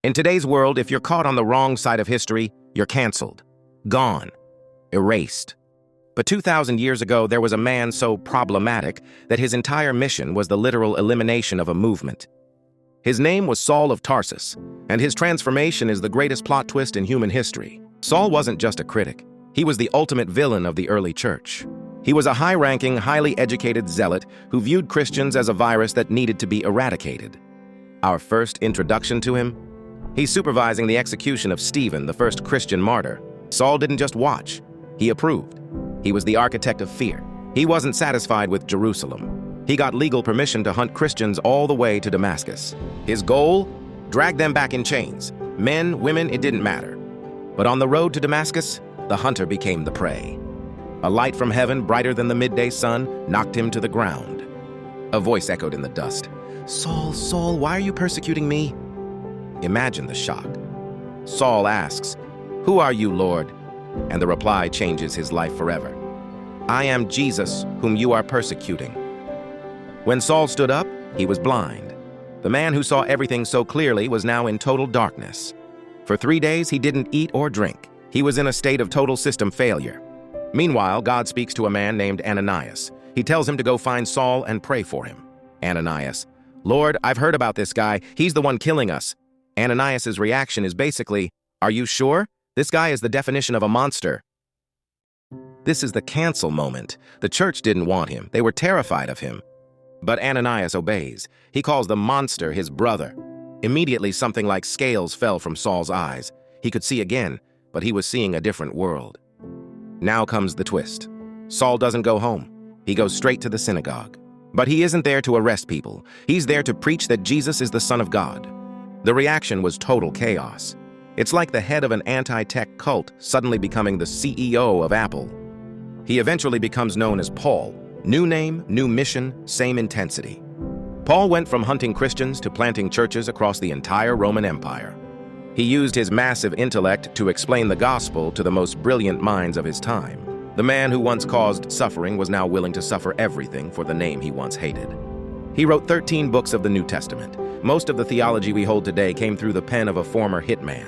In today's world, if you're caught on the wrong side of history, you're canceled, gone, erased. But 2,000 years ago, there was a man so problematic that his entire mission was the literal elimination of a movement. His name was Saul of Tarsus, and his transformation is the greatest plot twist in human history. Saul wasn't just a critic. He was the ultimate villain of the early church. He was a high-ranking, highly educated zealot who viewed Christians as a virus that needed to be eradicated. Our first introduction to him? He's supervising the execution of Stephen, the first Christian martyr. Saul didn't just watch, he approved. He was the architect of fear. He wasn't satisfied with Jerusalem. He got legal permission to hunt Christians all the way to Damascus. His goal? Drag them back in chains. Men, women, it didn't matter. But on the road to Damascus, the hunter became the prey. A light from heaven, brighter than the midday sun, knocked him to the ground. A voice echoed in the dust. "Saul, Saul, why are you persecuting me?" Imagine the shock. Saul asks, "Who are you, Lord?" And the reply changes his life forever. "I am Jesus, whom you are persecuting." When Saul stood up, he was blind. The man who saw everything so clearly was now in total darkness. For 3 days, he didn't eat or drink. He was in a state of total system failure. Meanwhile, God speaks to a man named Ananias. He tells him to go find Saul and pray for him. Ananias, "Lord, I've heard about this guy. He's the one killing us." Ananias' reaction is basically, "Are you sure? This guy is the definition of a monster." This is the cancel moment. The church didn't want him. They were terrified of him. But Ananias obeys. He calls the monster his brother. Immediately, something like scales fell from Saul's eyes. He could see again, but he was seeing a different world. Now comes the twist. Saul doesn't go home. He goes straight to the synagogue. But he isn't there to arrest people. He's there to preach that Jesus is the Son of God. The reaction was total chaos. It's like the head of an anti-tech cult suddenly becoming the CEO of Apple. He eventually becomes known as Paul. New name, new mission, same intensity. Paul went from hunting Christians to planting churches across the entire Roman Empire. He used his massive intellect to explain the gospel to the most brilliant minds of his time. The man who once caused suffering was now willing to suffer everything for the name he once hated. He wrote 13 books of the New Testament. Most of the theology we hold today came through the pen of a former hitman.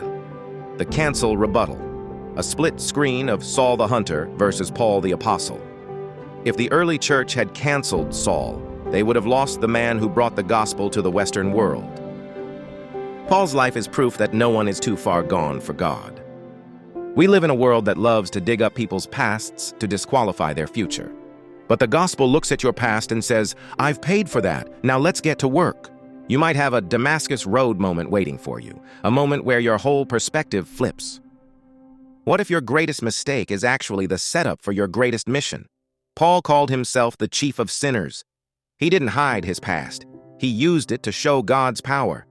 The Cancel Rebuttal, a split screen of Saul the Hunter versus Paul the Apostle. If the early church had canceled Saul, they would have lost the man who brought the gospel to the Western world. Paul's life is proof that no one is too far gone for God. We live in a world that loves to dig up people's pasts to disqualify their future. But the gospel looks at your past and says, "I've paid for that, now let's get to work." You might have a Damascus Road moment waiting for you, a moment where your whole perspective flips. What if your greatest mistake is actually the setup for your greatest mission? Paul called himself the chief of sinners. He didn't hide his past. He used it to show God's power.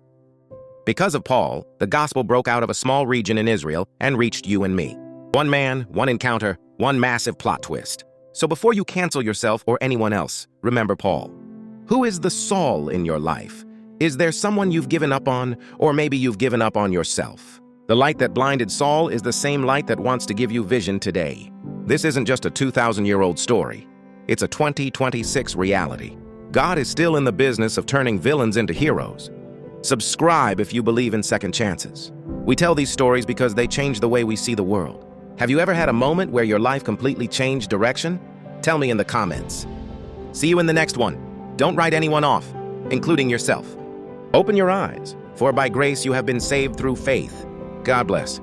Because of Paul, the gospel broke out of a small region in Israel and reached you and me. One man, one encounter, one massive plot twist. So before you cancel yourself or anyone else, remember Paul. Who is the Saul in your life? Is there someone you've given up on, or maybe you've given up on yourself? The light that blinded Saul is the same light that wants to give you vision today. This isn't just a 2,000-year-old story. It's a 2026 reality. God is still in the business of turning villains into heroes. Subscribe if you believe in second chances. We tell these stories because they change the way we see the world. Have you ever had a moment where your life completely changed direction? Tell me in the comments. See you in the next one. Don't write anyone off, including yourself. Open your eyes, for by grace you have been saved through faith. God bless.